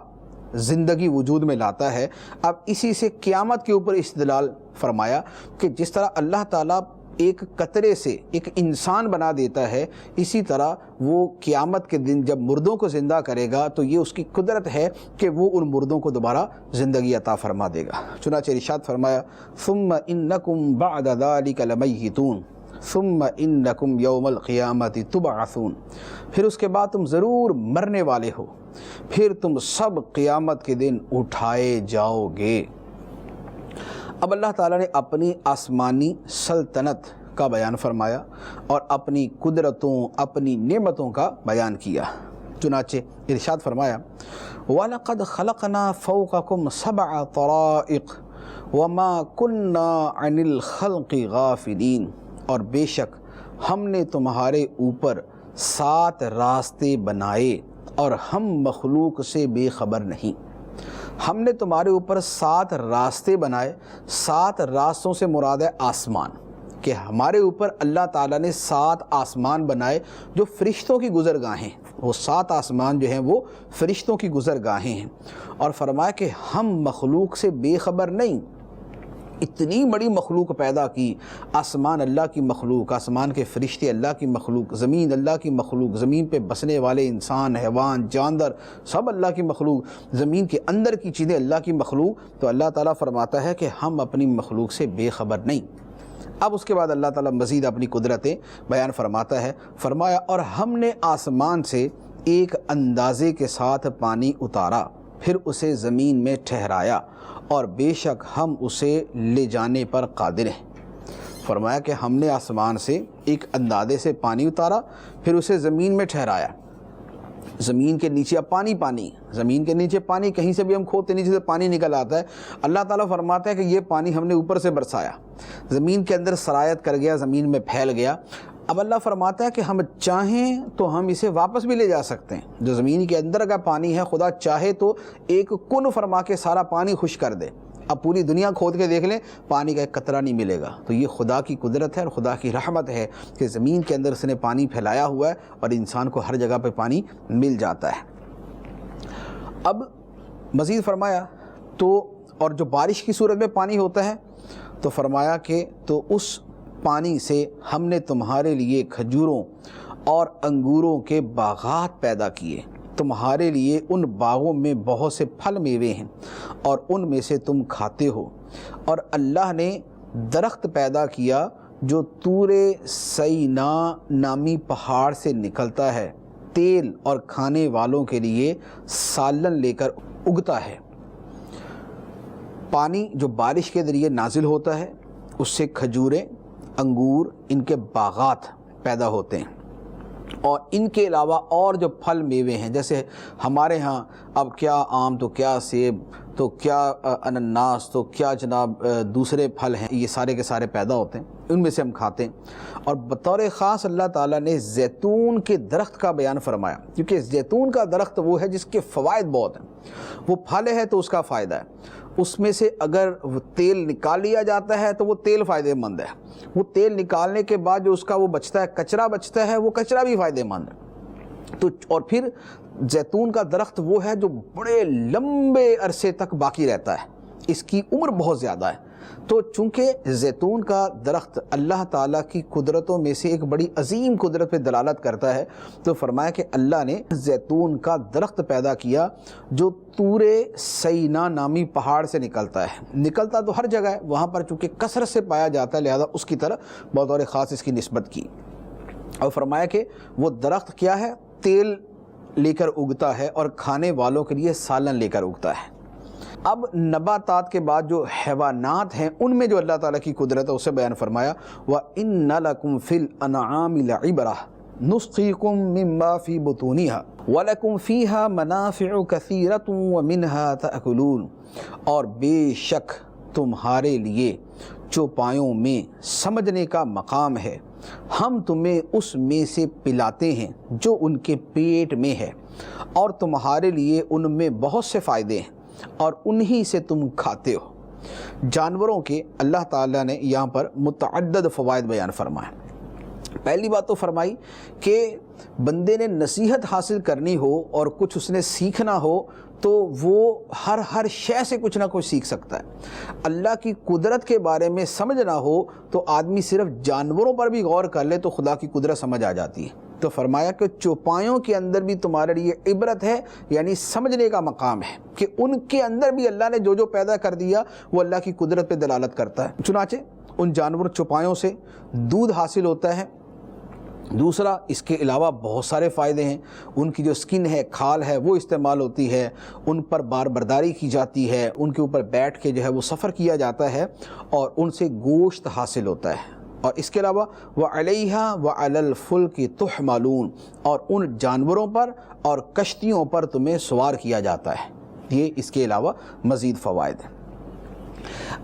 زندگی وجود میں لاتا ہے، اب اسی سے قیامت کے اوپر استدلال فرمایا کہ جس طرح اللہ تعالیٰ ایک قطرے سے ایک انسان بنا دیتا ہے، اسی طرح وہ قیامت کے دن جب مردوں کو زندہ کرے گا تو یہ اس کی قدرت ہے کہ وہ ان مردوں کو دوبارہ زندگی عطا فرما دے گا۔ چنانچہ ارشاد فرمایا ثم انکم بعد ذلک لمیتون ثم انکم یوم القیامت تبعثون، پھر اس کے بعد تم ضرور مرنے والے ہو، پھر تم سب قیامت کے دن اٹھائے جاؤ گے۔ اب اللہ تعالیٰ نے اپنی آسمانی سلطنت کا بیان فرمایا اور اپنی قدرتوں، اپنی نعمتوں کا بیان کیا۔ چنانچہ ارشاد فرمایا وَلَقَدْ خَلَقْنَا فَوْقَكُمْ سَبْعَ طَرَائِقَ وَمَا كُنَّا عَنِ الْخَلْقِ غَافِلِينَ، اور بے شک ہم نے تمہارے اوپر 7 راستے بنائے اور ہم مخلوق سے بے خبر نہیں۔ ہم نے تمہارے اوپر 7 راستے بنائے۔ 7 راستوں سے مراد ہے آسمان، کہ ہمارے اوپر اللہ تعالیٰ نے 7 آسمان بنائے جو فرشتوں کی گزرگاہیں، وہ 7 آسمان جو ہیں وہ فرشتوں کی گزرگاہیں ہیں، اور فرمایا کہ ہم مخلوق سے بے خبر نہیں۔ اتنی بڑی مخلوق پیدا کی، آسمان اللہ کی مخلوق، آسمان کے فرشتے اللہ کی مخلوق، زمین اللہ کی مخلوق، زمین پہ بسنے والے انسان، حیوان، جاندار سب اللہ کی مخلوق، زمین کے اندر کی چیزیں اللہ کی مخلوق، تو اللہ تعالیٰ فرماتا ہے کہ ہم اپنی مخلوق سے بے خبر نہیں۔ اب اس کے بعد اللہ تعالیٰ مزید اپنی قدرتیں بیان فرماتا ہے، فرمایا اور ہم نے آسمان سے ایک اندازے کے ساتھ پانی اتارا، پھر اسے زمین میں ٹھہرایا، اور بے شک ہم اسے لے جانے پر قادر ہیں۔ فرمایا کہ ہم نے آسمان سے ایک اندازے سے پانی اتارا، پھر اسے زمین میں ٹھہرایا۔ زمین کے نیچے اب پانی، زمین کے نیچے پانی، کہیں سے بھی ہم کھودتے نیچے سے پانی نکل آتا ہے۔ اللہ تعالیٰ فرماتا ہے کہ یہ پانی ہم نے اوپر سے برسایا، زمین کے اندر سرایت کر گیا، زمین میں پھیل گیا۔ اب اللہ فرماتا ہے کہ ہم چاہیں تو ہم اسے واپس بھی لے جا سکتے ہیں۔ جو زمین کے اندر کا پانی ہے، خدا چاہے تو ایک کن فرما کے سارا پانی خشک کر دے۔ اب پوری دنیا کھود کے دیکھ لیں، پانی کا ایک قطرہ نہیں ملے گا۔ تو یہ خدا کی قدرت ہے اور خدا کی رحمت ہے کہ زمین کے اندر اس نے پانی پھیلایا ہوا ہے اور انسان کو ہر جگہ پہ پانی مل جاتا ہے۔ اب مزید فرمایا تو اور جو بارش کی صورت میں پانی ہوتا ہے تو فرمایا کہ تو اس پانی سے ہم نے تمہارے لیے کھجوروں اور انگوروں کے باغات پیدا کیے، تمہارے لیے ان باغوں میں بہت سے پھل میوے ہیں اور ان میں سے تم کھاتے ہو۔ اور اللہ نے درخت پیدا کیا جو طور سینا نامی پہاڑ سے نکلتا ہے، تیل اور کھانے والوں کے لیے سالن لے کر اگتا ہے۔ پانی جو بارش کے ذریعے نازل ہوتا ہے، اس سے کھجوریں، انگور، ان کے باغات پیدا ہوتے ہیں، اور ان کے علاوہ اور جو پھل میوے ہیں، جیسے ہمارے ہاں اب کیا آم تو کیا سیب تو کیا انناس تو کیا جناب دوسرے پھل ہیں، یہ سارے کے سارے پیدا ہوتے ہیں، ان میں سے ہم کھاتے ہیں۔ اور بطور خاص اللہ تعالیٰ نے زیتون کے درخت کا بیان فرمایا، کیونکہ زیتون کا درخت وہ ہے جس کے فوائد بہت ہیں۔ وہ پھل ہے تو اس کا فائدہ ہے، اس میں سے اگر وہ تیل نکال لیا جاتا ہے تو وہ تیل فائدہ مند ہے، وہ تیل نکالنے کے بعد جو اس کا وہ بچتا ہے، کچرا بچتا ہے، وہ کچرا بھی فائدہ مند ہے۔ تو اور پھر زیتون کا درخت وہ ہے جو بڑے لمبے عرصے تک باقی رہتا ہے، اس کی عمر بہت زیادہ ہے۔ تو چونکہ زیتون کا درخت اللہ تعالیٰ کی قدرتوں میں سے ایک بڑی عظیم قدرت پہ دلالت کرتا ہے، تو فرمایا کہ اللہ نے زیتون کا درخت پیدا کیا جو طور سینا نامی پہاڑ سے نکلتا ہے۔ نکلتا تو ہر جگہ ہے، وہاں پر چونکہ کثرت سے پایا جاتا ہے، لہذا اس کی طرف بطور خاص اس کی نسبت کی۔ اور فرمایا کہ وہ درخت کیا ہے، تیل لے کر اگتا ہے اور کھانے والوں کے لیے سالن لے کر اگتا ہے۔ اب نباتات کے بعد جو حیوانات ہیں، ان میں جو اللہ تعالیٰ کی قدرت ہے اسے بیان فرمایا، وَإِنَّ لَكُمْ فِي الْأَنْعَامِ لَعِبْرَةً نُسْقِيكُم مِّمَّا فِي بُطُونِهَا وَلَكُمْ فِيهَا مَنَافِعُ كَثِيرَةٌ وَمِنْهَا تَأْكُلُونَ، اور بے شک تمہارے لیے چوپایوں میں سمجھنے کا مقام ہے، ہم تمہیں اس میں سے پلاتے ہیں جو ان کے پیٹ میں ہے، اور تمہارے لیے ان میں بہت سے فائدے ہیں اور انہی سے تم کھاتے ہو۔ جانوروں کے اللہ تعالیٰ نے یہاں پر متعدد فوائد بیان فرمائے۔ پہلی بات تو فرمائی کہ بندے نے نصیحت حاصل کرنی ہو اور کچھ اس نے سیکھنا ہو تو وہ ہر شے سے کچھ نہ کچھ سیکھ سکتا ہے۔ اللہ کی قدرت کے بارے میں سمجھنا ہو تو آدمی صرف جانوروں پر بھی غور کر لے تو خدا کی قدرت سمجھ آ جاتی ہے۔ تو فرمایا کہ چوپایوں کے اندر بھی تمہارے لیے عبرت ہے، یعنی سمجھنے کا مقام ہے کہ ان کے اندر بھی اللہ نے جو جو پیدا کر دیا وہ اللہ کی قدرت پہ دلالت کرتا ہے۔ چنانچہ ان جانور چوپایوں سے دودھ حاصل ہوتا ہے۔ دوسرا، اس کے علاوہ بہت سارے فائدے ہیں، ان کی جو سکن ہے، کھال ہے، وہ استعمال ہوتی ہے، ان پر بار برداری کی جاتی ہے، ان کے اوپر بیٹھ کے جو ہے وہ سفر کیا جاتا ہے، اور ان سے گوشت حاصل ہوتا ہے۔ اور اس کے علاوہ وَعَلَيْهَا وَعَلَى الْفُلْكِ تُحْمَلُونَ، اور ان جانوروں پر اور کشتیوں پر تمہیں سوار کیا جاتا ہے۔ یہ اس کے علاوہ مزید فوائد ہیں۔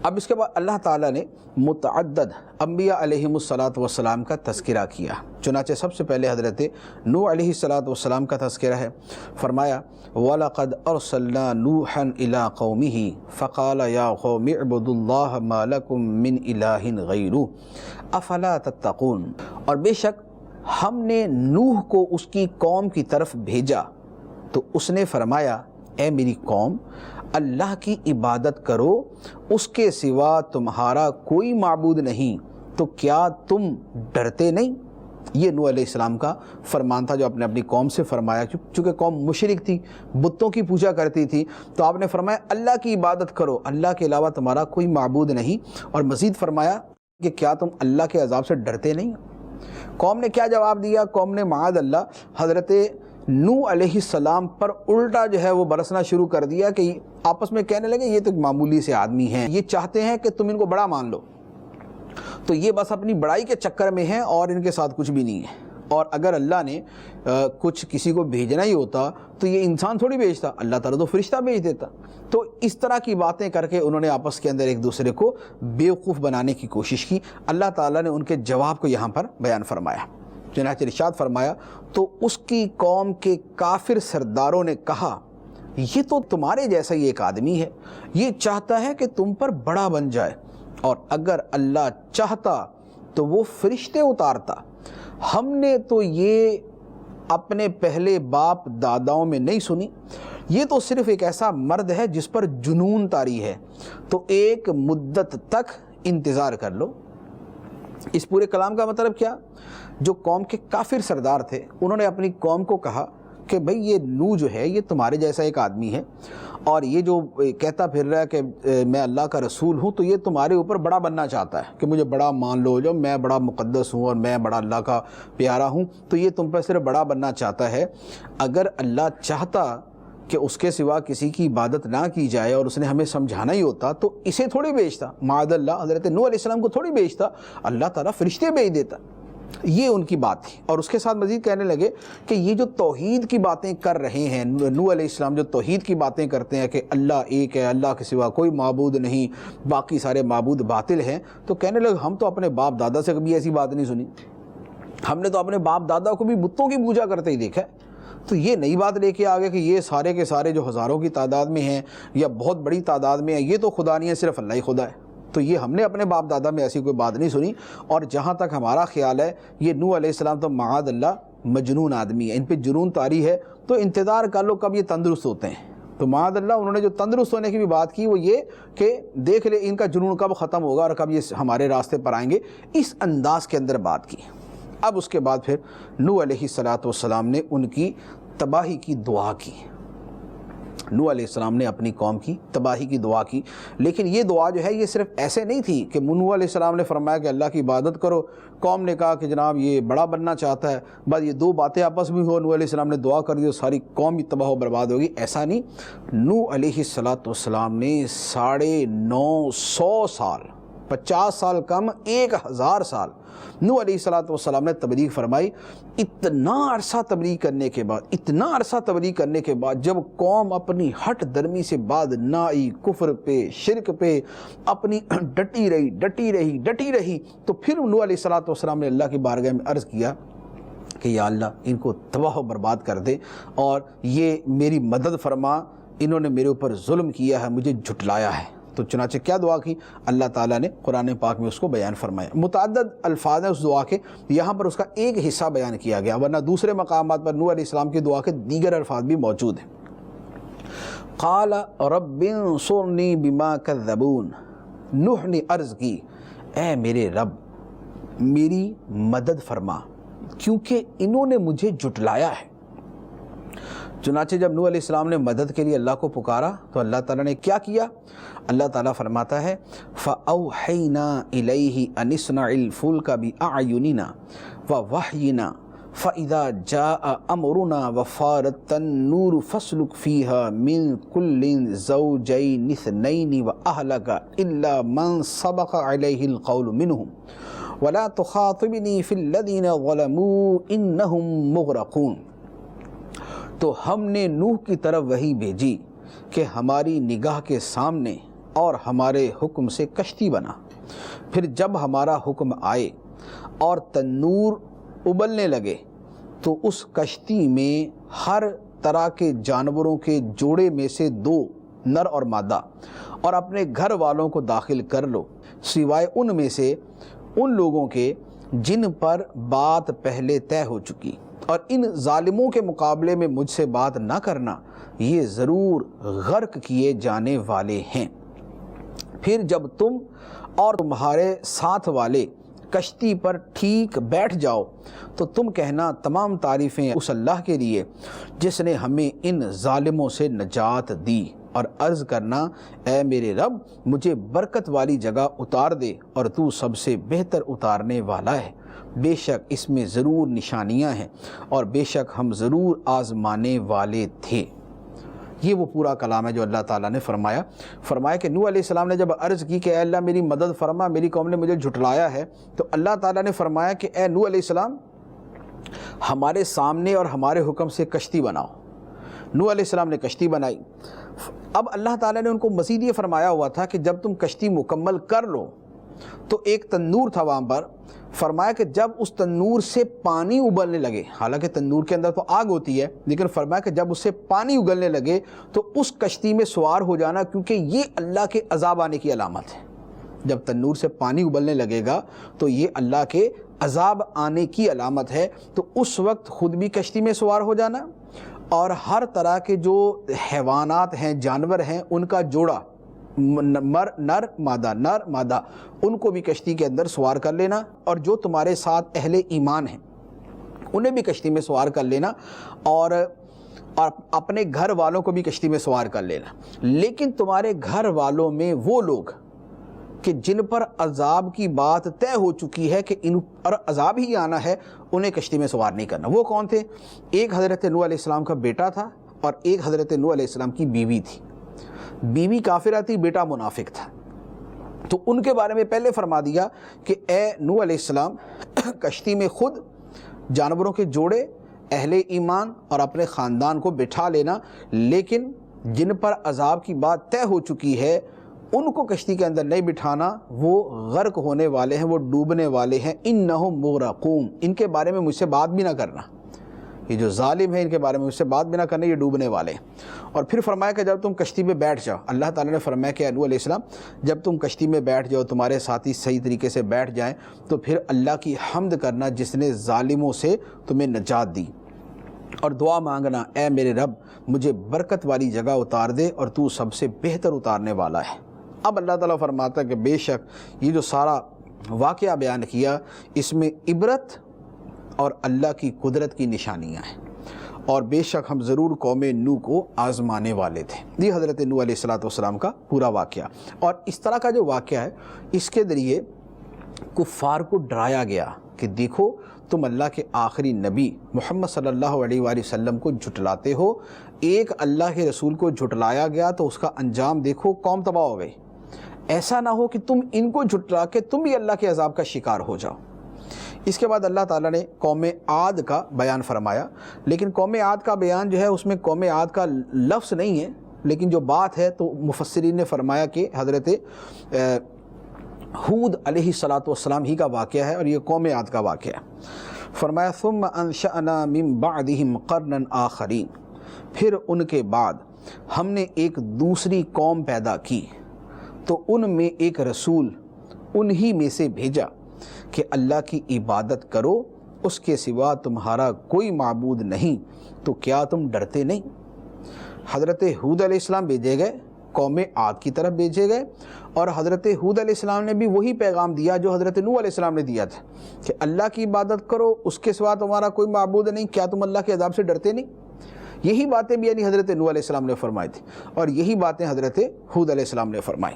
اب اس کے بعد اللہ تعالیٰ نے متعدد انبیاء علیہم الصلاۃ والسلام کا تذکرہ کیا۔ چنانچہ سب سے پہلے حضرت نوح علیہ الصلاۃ والسلام کا تذکرہ ہے۔ فرمایا وَلَقَدْ أَرْسَلْنَا نُوحًا إِلَىٰ قَوْمِهِ فَقَالَ يَا قَوْمِ اعْبُدُوا اللَّهَ مَا لَكُم مِّنْ إِلَٰهٍ غَيْرُهُ أَفَلَا تَتَّقُونَ، اور بے شک ہم نے نوح کو اس کی قوم کی طرف بھیجا تو اس نے فرمایا اے میری قوم اللہ کی عبادت کرو، اس کے سوا تمہارا کوئی معبود نہیں، تو کیا تم ڈرتے نہیں؟ یہ نوح علیہ السلام کا فرمان تھا جو آپ نے اپنی قوم سے فرمایا، چونکہ قوم مشرک تھی، بتوں کی پوجا کرتی تھی، تو آپ نے فرمایا اللہ کی عبادت کرو، اللہ کے علاوہ تمہارا کوئی معبود نہیں، اور مزید فرمایا کہ کیا تم اللہ کے عذاب سے ڈرتے نہیں؟ قوم نے کیا جواب دیا؟ قوم نے معاذ اللہ حضرت نوح علیہ السلام پر الٹا جو ہے وہ برسنا شروع کر دیا، کہ آپس میں کہنے لگے یہ تو ایک معمولی سے آدمی ہیں، یہ چاہتے ہیں کہ تم ان کو بڑا مان لو، تو یہ بس اپنی بڑائی کے چکر میں ہیں اور ان کے ساتھ کچھ بھی نہیں ہے، اور اگر اللہ نے کچھ کسی کو بھیجنا ہی ہوتا تو یہ انسان تھوڑی بھیجتا، اللہ تعالیٰ تو فرشتہ بھیج دیتا۔ تو اس طرح کی باتیں کر کے انہوں نے آپس کے اندر ایک دوسرے کو بیوقوف بنانے کی کوشش کی۔ اللہ تعالیٰ نے ان کے جواب کو یہاں پر بیان فرمایا، چنانچہ ارشاد فرمایا تو اس کی قوم کے کافر سرداروں نے کہا یہ تو تمہارے جیسا ہی ایک آدمی ہے، یہ چاہتا ہے کہ تم پر بڑا بن جائے، اور اگر اللہ چاہتا تو وہ فرشتے اتارتا، ہم نے تو یہ اپنے پہلے باپ داداؤں میں نہیں سنی، یہ تو صرف ایک ایسا مرد ہے جس پر جنون طاری ہے، تو ایک مدت تک انتظار کر لو۔ اس پورے کلام کا مطلب کیا؟ جو قوم کے کافر سردار تھے انہوں نے اپنی قوم کو کہا کہ بھئی یہ نوح جو ہے یہ تمہارے جیسا ایک آدمی ہے، اور یہ جو کہتا پھر رہا ہے کہ میں اللہ کا رسول ہوں، تو یہ تمہارے اوپر بڑا بننا چاہتا ہے کہ مجھے بڑا مان لو، جو میں بڑا مقدس ہوں اور میں بڑا اللہ کا پیارا ہوں، تو یہ تم پر صرف بڑا بننا چاہتا ہے۔ اگر اللہ چاہتا کہ اس کے سوا کسی کی عبادت نہ کی جائے اور اس نے ہمیں سمجھانا ہی ہوتا تو اسے تھوڑی بھیجتا، معاذ اللہ حضرت نوح علیہ السلام کو تھوڑی بھیجتا، اللہ تعالیٰ فرشتے بھیج دیتا۔ یہ ان کی بات تھی، اور اس کے ساتھ مزید کہنے لگے کہ یہ جو توحید کی باتیں کر رہے ہیں، نوح علیہ السلام جو توحید کی باتیں کرتے ہیں کہ اللہ ایک ہے، اللہ کے سوا کوئی معبود نہیں، باقی سارے معبود باطل ہیں، تو کہنے لگے ہم تو اپنے باپ دادا سے کبھی ایسی بات نہیں سنی، ہم نے تو اپنے باپ دادا کو بھی بتوں کی پوجا کرتے ہی دیکھا ہے۔ تو یہ نئی بات لے کے آگے کہ یہ سارے کے سارے جو ہزاروں کی تعداد میں ہیں یا بہت بڑی تعداد میں ہیں، یہ تو خدا نہیں ہے، صرف اللہ ہی خدا ہے۔ تو یہ ہم نے اپنے باپ دادا میں ایسی کوئی بات نہیں سنی، اور جہاں تک ہمارا خیال ہے یہ نوح علیہ السلام تو معاذ اللہ مجنون آدمی ہے، ان پہ جنون طاری ہے، تو انتظار کر لو کب یہ تندرست ہوتے ہیں۔ تو معاذ اللہ انہوں نے جو تندرست ہونے کی بھی بات کی وہ یہ کہ دیکھ لے ان کا جنون کب ختم ہوگا اور کب یہ ہمارے راستے پر آئیں گے، اس انداز کے اندر بات کی۔ اب اس کے بعد پھر نوح علیہ السلام نے ان کی تباہی کی دعا کی، نوح علیہ السلام نے اپنی قوم کی تباہی کی دعا کی، لیکن یہ دعا جو ہے یہ صرف ایسے نہیں تھی کہ نوح علیہ السلام نے فرمایا کہ اللہ کی عبادت کرو، قوم نے کہا کہ جناب یہ بڑا بننا چاہتا ہے، بس یہ دو باتیں آپس میں ہو، نوح علیہ السلام نے دعا کر دی اور ساری قوم بھی تباہ و برباد ہوگی، ایسا نہیں۔ نوح علیہ السلام نے 950 سال، 50 سال کم 1000 سال نوح علیہ السلام نے تبلیغ فرمائی۔ اتنا عرصہ تبلیغ کرنے کے بعد جب قوم اپنی ہٹ درمی سے بعد نائی، کفر پہ، شرک پہ اپنی ڈٹی رہی تو پھر نوح علیہ السلام نے اللہ کی بارگاہ میں عرض کیا کہ یا اللہ ان کو تباہ و برباد کر دے اور یہ میری مدد فرما، انہوں نے میرے اوپر ظلم کیا ہے، مجھے جھٹلایا ہے۔ تو چنانچہ کیا دعا کی؟ اللہ تعالیٰ نے قرآن پاک میں اس کو بیان فرمایا۔ متعدد الفاظ ہیں اس دعا کے، یہاں پر اس کا ایک حصہ بیان کیا گیا، ورنہ دوسرے مقامات پر نوح علیہ السلام کی دعا کے دیگر الفاظ بھی موجود ہیں۔ قال رب انصرنی بما کذبون، نوح نے عرض کی اے میرے رب میری مدد فرما کیونکہ انہوں نے مجھے جھٹلایا ہے۔ چنانچہ جب نوح علیہ السلام نے مدد کے لیے اللہ کو پکارا تو اللہ تعالیٰ نے کیا کیا؟ اللہ تعالیٰ فرماتا ہے فَأَوْحَيْنَا إِلَيْهِ أَنِ اصْنَعِ الْفُلْكَ بِأَعْيُنِنَا وَوَحْيِنَا فَإِذَا جَاءَ أَمْرُنَا وَفَارَتِ النُّورُ فَاسْلُكْ فِيهَا مِنْ كُلٍّ زَوْجَيْنِ اثْنَيْنِ وَأَهْلَكَ إِلَّا مَنْ سَبَقَ عَلَيْهِ الْقَوْلُ مِنْهُمْ وَلَا تُخَاطِبْنِي فِي الَّذِينَ ظَلَمُوا إِنَّهُمْ مُغْرَقُونَ۔ تو ہم نے نوح کی طرف وحی بھیجی کہ ہماری نگاہ کے سامنے اور ہمارے حکم سے کشتی بنا، پھر جب ہمارا حکم آئے اور تنور ابلنے لگے تو اس کشتی میں ہر طرح کے جانوروں کے جوڑے میں سے 2 نر اور مادہ اور اپنے گھر والوں کو داخل کر لو، سوائے ان میں سے ان لوگوں کے جن پر بات پہلے طے ہو چکی، اور ان ظالموں کے مقابلے میں مجھ سے بات نہ کرنا، یہ ضرور غرق کیے جانے والے ہیں۔ پھر جب تم اور تمہارے ساتھ والے کشتی پر ٹھیک بیٹھ جاؤ تو تم کہنا تمام تعریفیں اس اللہ کے لیے جس نے ہمیں ان ظالموں سے نجات دی، اور عرض کرنا اے میرے رب مجھے برکت والی جگہ اتار دے اور تو سب سے بہتر اتارنے والا ہے، بے شک اس میں ضرور نشانیاں ہیں اور بے شک ہم ضرور آزمانے والے تھے۔ یہ وہ پورا کلام ہے جو اللہ تعالیٰ نے فرمایا کہ نوح علیہ السلام نے جب عرض کی کہ اے اللہ میری مدد فرما، میری قوم نے مجھے جھٹلایا ہے، تو اللہ تعالیٰ نے فرمایا کہ اے نوح علیہ السلام ہمارے سامنے اور ہمارے حکم سے کشتی بناؤ۔ نوح علیہ السلام نے کشتی بنائی۔ اب اللہ تعالیٰ نے ان کو مزید یہ فرمایا ہوا تھا کہ جب تم کشتی مکمل کر لو تو ایک تنور تھا وہاں پر، فرمایا کہ جب اس تنور سے پانی ابلنے لگے، حالانکہ تنور کے اندر تو آگ ہوتی ہے، لیکن فرمایا کہ جب اس سے پانی اگلنے لگے تو اس کشتی میں سوار ہو جانا، کیونکہ یہ اللہ کے عذاب آنے کی علامت ہے۔ جب تنور سے پانی ابلنے لگے گا تو یہ اللہ کے عذاب آنے کی علامت ہے، تو اس وقت خود بھی کشتی میں سوار ہو جانا، اور ہر طرح کے جو حیوانات ہیں، جانور ہیں، ان کا جوڑا نر مادہ ان کو بھی کشتی کے اندر سوار کر لینا، اور جو تمہارے ساتھ اہل ایمان ہیں انہیں بھی کشتی میں سوار کر لینا، اور اپنے گھر والوں کو بھی کشتی میں سوار کر لینا۔ لیکن تمہارے گھر والوں میں وہ لوگ کہ جن پر عذاب کی بات طے ہو چکی ہے کہ ان پر عذاب ہی آنا ہے، انہیں کشتی میں سوار نہیں کرنا۔ وہ کون تھے؟ ایک حضرت نوح علیہ السلام کا بیٹا تھا اور ایک حضرت نوح علیہ السلام کی بیوی تھی۔ بیوی کافرہ تھی، بیٹا منافق تھا، تو ان کے بارے میں پہلے فرما دیا کہ اے نوح علیہ السلام کشتی میں خود، جانوروں کے جوڑے، اہل ایمان اور اپنے خاندان کو بٹھا لینا، لیکن جن پر عذاب کی بات طے ہو چکی ہے ان کو کشتی کے اندر نہیں بٹھانا، وہ غرق ہونے والے ہیں، وہ ڈوبنے والے ہیں۔ انہم مغرقون، ان کے بارے میں مجھ سے بات بھی نہ کرنا، یہ جو ظالم ہیں ان کے بارے میں مجھ سے بات بھی نہ کرنا، یہ ڈوبنے والے ہیں۔ اور پھر فرمایا کہ جب تم کشتی میں بیٹھ جاؤ، اللہ تعالیٰ نے فرمایا کہ نوح علیہ السلام جب تم کشتی میں بیٹھ جاؤ، تمہارے ساتھی صحیح طریقے سے بیٹھ جائیں، تو پھر اللہ کی حمد کرنا جس نے ظالموں سے تمہیں نجات دی، اور دعا مانگنا اے میرے رب مجھے برکت والی جگہ اتار دے اور تو سب سے بہتر اتارنے والا ہے۔ اب اللہ تعالیٰ فرماتا ہے کہ بے شک یہ جو سارا واقعہ بیان کیا اس میں عبرت اور اللہ کی قدرت کی نشانیاں ہیں، اور بے شک ہم ضرور قوم نوح کو آزمانے والے تھے۔ یہ حضرت نوح علیہ السلام کا پورا واقعہ، اور اس طرح کا جو واقعہ ہے اس کے ذریعے کفار کو ڈرایا گیا کہ دیکھو تم اللہ کے آخری نبی محمد صلی اللہ علیہ وآلہ وسلم کو جھٹلاتے ہو، ایک اللہ کے رسول کو جھٹلایا گیا تو اس کا انجام دیکھو، قوم تباہ ہو گئی۔ ایسا نہ ہو کہ تم ان کو جھٹلا کے تم بھی اللہ کے عذاب کا شکار ہو جاؤ۔ اس کے بعد اللہ تعالیٰ نے قوم عاد کا بیان فرمایا، لیکن قوم عاد کا بیان جو ہے اس میں قوم عاد کا لفظ نہیں ہے، لیکن جو بات ہے تو مفسرین نے فرمایا کہ حضرت ہود علیہ السلام ہی کا واقعہ ہے، اور یہ قوم عاد کا واقعہ ہے۔ فرمایا ثم انشأنا من بعدهم قرنا آخرین، پھر ان کے بعد ہم نے ایک دوسری قوم پیدا کی تو ان میں ایک رسول انہی میں سے بھیجا کہ اللہ کی عبادت کرو، اس کے سوا تمہارا کوئی معبود نہیں، تو کیا تم ڈرتے نہیں؟ حضرت ہود علیہ السلام بھیجے گئے، قوم عاد کی طرف بھیجے گئے، اور حضرت ہود علیہ السلام نے بھی وہی پیغام دیا جو حضرت نوح علیہ السلام نے دیا تھا کہ اللہ کی عبادت کرو، اس کے سوا تمہارا کوئی معبود نہیں، کیا تم اللہ کے عذاب سے ڈرتے نہیں؟ یہی باتیں بھی یعنی حضرت نوح علیہ السلام نے فرمائی تھی، اور یہی باتیں حضرت ہود علیہ السلام نے فرمائی۔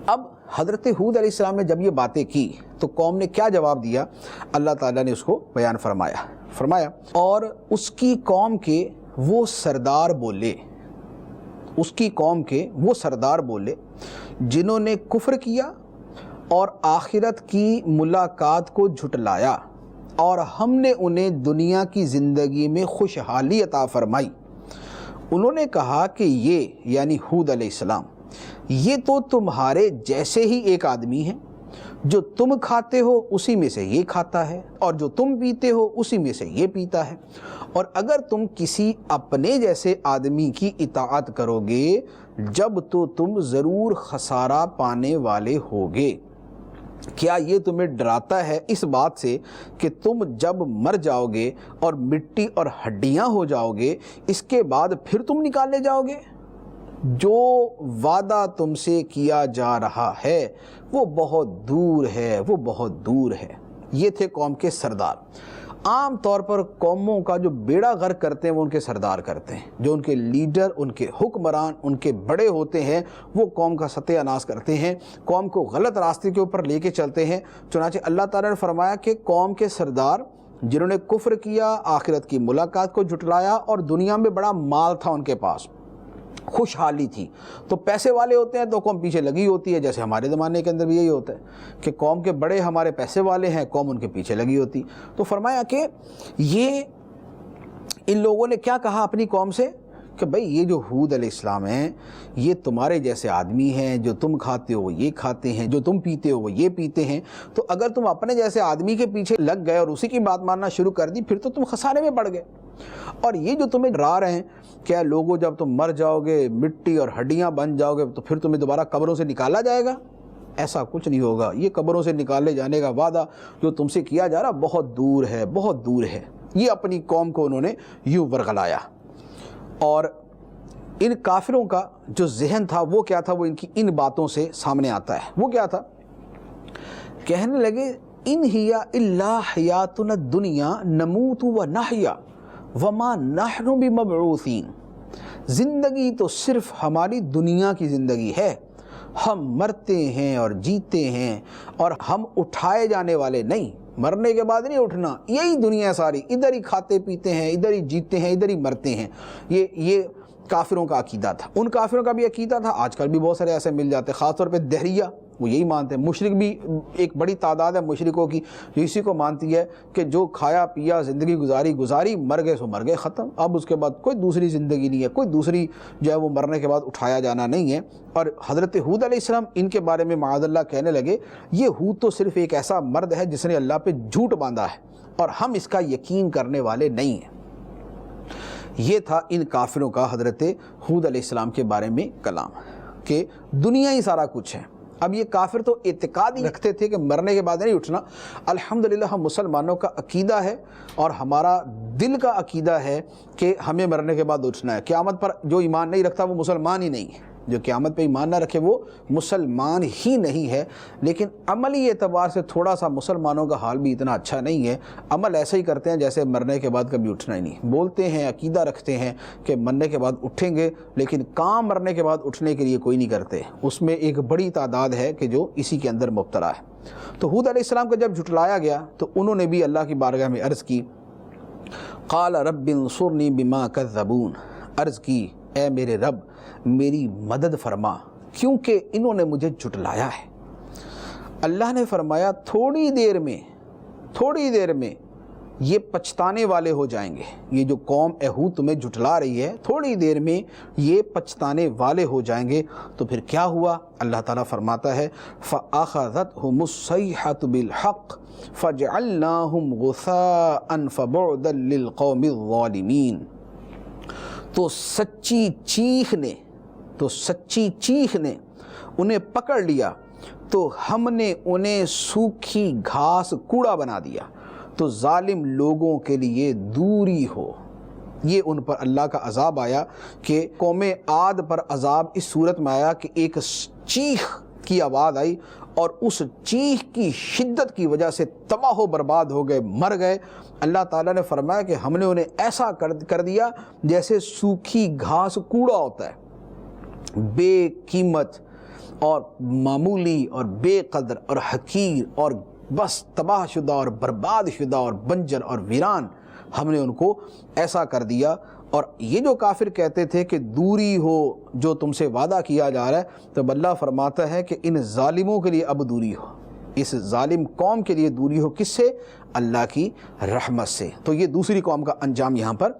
اب حضرت ہود علیہ السلام نے جب یہ باتیں کی تو قوم نے کیا جواب دیا، اللہ تعالیٰ نے اس کو بیان فرمایا اور اس کی قوم کے وہ سردار بولے، اس کی قوم کے وہ سردار بولے جنہوں نے کفر کیا اور آخرت کی ملاقات کو جھٹلایا، اور ہم نے انہیں دنیا کی زندگی میں خوشحالی عطا فرمائی۔ انہوں نے کہا کہ یہ یعنی ہود علیہ السلام یہ تو تمہارے جیسے ہی ایک آدمی ہے، جو تم کھاتے ہو اسی میں سے یہ کھاتا ہے، اور جو تم پیتے ہو اسی میں سے یہ پیتا ہے، اور اگر تم کسی اپنے جیسے آدمی کی اطاعت کرو گے جب تو تم ضرور خسارہ پانے والے ہوگے۔ کیا یہ تمہیں ڈراتا ہے اس بات سے کہ تم جب مر جاؤ گے اور مٹی اور ہڈیاں ہو جاؤ گے، اس کے بعد پھر تم نکالے جاؤ گے؟ جو وعدہ تم سے کیا جا رہا ہے وہ بہت دور ہے، وہ بہت دور ہے۔ یہ تھے قوم کے سردار۔ عام طور پر قوموں کا جو بیڑا غرق کرتے ہیں وہ ان کے سردار کرتے ہیں، جو ان کے لیڈر، ان کے حکمران، ان کے بڑے ہوتے ہیں، وہ قوم کا ستیہ ناش کرتے ہیں، قوم کو غلط راستے کے اوپر لے کے چلتے ہیں۔ چنانچہ اللہ تعالیٰ نے فرمایا کہ قوم کے سردار جنہوں نے کفر کیا، آخرت کی ملاقات کو جھٹلایا، اور دنیا میں بڑا مال تھا ان کے پاس، خوشحالی تھی، تو پیسے والے ہوتے ہیں تو قوم پیچھے لگی ہوتی ہے، جیسے ہمارے زمانے کے اندر بھی یہی ہوتا ہے کہ قوم کے بڑے ہمارے پیسے والے ہیں، قوم ان کے پیچھے لگی ہوتی۔ تو فرمایا کہ یہ ان لوگوں نے کیا کہا اپنی قوم سے کہ بھئی یہ جو ہود علیہ السلام ہیں یہ تمہارے جیسے آدمی ہیں، جو تم کھاتے ہو وہ یہ کھاتے ہیں، جو تم پیتے ہو وہ یہ پیتے ہیں، تو اگر تم اپنے جیسے آدمی کے پیچھے لگ گئے اور اسی کی بات ماننا شروع کر دی پھر تو تم خسارے میں پڑ گئے۔ اور یہ جو تمہیں ڈرا رہے ہیں کیا لوگوں جب تم مر جاؤ گے، مٹی اور ہڈیاں بن جاؤ گے تو پھر تمہیں دوبارہ قبروں سے نکالا جائے گا، ایسا کچھ نہیں ہوگا۔ یہ قبروں سے نکالے جانے کا وعدہ جو تم سے کیا جا رہا بہت دور ہے، بہت دور ہے۔ یہ اپنی قوم کو انہوں نے یوں ورغلایا۔ اور ان کافروں کا جو ذہن تھا وہ کیا تھا، وہ ان کی ان باتوں سے سامنے آتا ہے۔ وہ کیا تھا؟ کہنے لگے ان ہی الا حیاتنا الدنیا نموت و نحیا وما نحن بمبعوثین، زندگی تو صرف ہماری دنیا کی زندگی ہے، ہم مرتے ہیں اور جیتے ہیں، اور ہم اٹھائے جانے والے نہیں، مرنے کے بعد نہیں اٹھنا، یہی دنیا ساری، ادھر ہی کھاتے پیتے ہیں، ادھر ہی جیتے ہیں، ادھر ہی مرتے ہیں۔ یہ کافروں کا عقیدہ تھا۔ ان کافروں کا بھی عقیدہ تھا، آج کل بھی بہت سارے ایسے مل جاتے ہیں، خاص طور پہ دہریہ وہ یہی مانتے ہیں۔ مشرک بھی ایک بڑی تعداد ہے مشرکوں کی جو اسی کو مانتی ہے کہ جو کھایا پیا زندگی گزاری مر گئے سو مر گئے، ختم، اب اس کے بعد کوئی دوسری زندگی نہیں ہے، کوئی دوسری جو ہے وہ مرنے کے بعد اٹھایا جانا نہیں ہے۔ اور حضرت ہود علیہ السلام ان کے بارے میں معاذ اللہ کہنے لگے یہ ہود تو صرف ایک ایسا مرد ہے جس نے اللہ پہ جھوٹ باندھا ہے اور ہم اس کا یقین کرنے والے نہیں ہیں۔ یہ تھا ان کافروں کا حضرت ہود علیہ السلام کے بارے میں کلام کہ دنیا ہی سارا کچھ ہے۔ اب یہ کافر تو اعتقاد ہی رکھتے تھے کہ مرنے کے بعد نہیں اٹھنا۔ الحمدللہ ہم مسلمانوں کا عقیدہ ہے اور ہمارا دل کا عقیدہ ہے کہ ہمیں مرنے کے بعد اٹھنا ہے۔ قیامت پر جو ایمان نہیں رکھتا وہ مسلمان ہی نہیں ہے، جو قیامت پہ ایمان نہ رکھے وہ مسلمان ہی نہیں ہے۔ لیکن عملی اعتبار سے تھوڑا سا مسلمانوں کا حال بھی اتنا اچھا نہیں ہے، عمل ایسے ہی کرتے ہیں جیسے مرنے کے بعد کبھی اٹھنا ہی نہیں، بولتے ہیں عقیدہ رکھتے ہیں کہ مرنے کے بعد اٹھیں گے، لیکن کام مرنے کے بعد اٹھنے کے لیے کوئی نہیں کرتے۔ اس میں ایک بڑی تعداد ہے کہ جو اسی کے اندر مبتلا ہے۔ تو ہود علیہ السلام کو جب جھٹلایا گیا تو انہوں نے بھی اللہ کی بارگاہ میں عرض کی، قال رب انصرنی بما کذبون، عرض کی اے میرے رب میری مدد فرما کیونکہ انہوں نے مجھے جھٹلایا ہے۔ اللہ نے فرمایا تھوڑی دیر میں یہ پچھتانے والے ہو جائیں گے، یہ جو قوم ہود تمہیں جھٹلا رہی ہے تھوڑی دیر میں یہ پچھتانے والے ہو جائیں گے۔ تو پھر کیا ہوا؟ اللہ تعالیٰ فرماتا ہے فَأَخَذَتْهُمُ الصَّيْحَةُ بِالْحَقِّ فَجَعَلْنَاهُمْ غُثَاءً فَبُعْدًا لِلْقَوْمِ الظَّالِمِينَ۔ تو سچی چیخ نے انہیں پکڑ لیا تو ہم نے انہیں سوکھی گھاس کوڑا بنا دیا، تو ظالم لوگوں کے لیے دوری ہو۔ یہ ان پر اللہ کا عذاب آیا کہ قوم عاد پر عذاب اس صورت میں آیا کہ ایک چیخ کی آواز آئی اور اس چیخ کی شدت کی وجہ سے تباہ و برباد ہو گئے، مر گئے۔ اللہ تعالیٰ نے فرمایا کہ ہم نے انہیں ایسا کر دیا جیسے سوکھی گھاس کوڑا ہوتا ہے، بے قیمت اور معمولی اور بے قدر اور حقیر اور بس تباہ شدہ اور برباد شدہ اور بنجر اور ویران، ہم نے ان کو ایسا کر دیا۔ اور یہ جو کافر کہتے تھے کہ دوری ہو جو تم سے وعدہ کیا جا رہا ہے، تو اللہ فرماتا ہے کہ ان ظالموں کے لیے اب دوری ہو، اس ظالم قوم کے لیے دوری ہو، کس سے؟ اللہ کی رحمت سے۔ تو یہ دوسری قوم کا انجام یہاں پر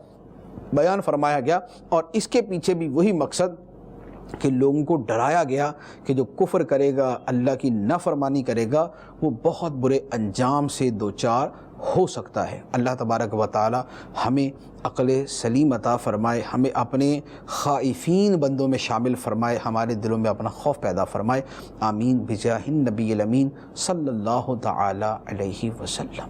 بیان فرمایا گیا، اور اس کے پیچھے بھی وہی مقصد کہ لوگوں کو ڈرایا گیا کہ جو کفر کرے گا، اللہ کی نافرمانی کرے گا، وہ بہت برے انجام سے دوچار ہو سکتا ہے۔ اللہ تبارک و تعالی ہمیں عقل سلیم عطا فرمائے، ہمیں اپنے خائفین بندوں میں شامل فرمائے، ہمارے دلوں میں اپنا خوف پیدا فرمائے۔ آمین بجاہ النبی الامین صلی اللہ تعالی علیہ وسلم۔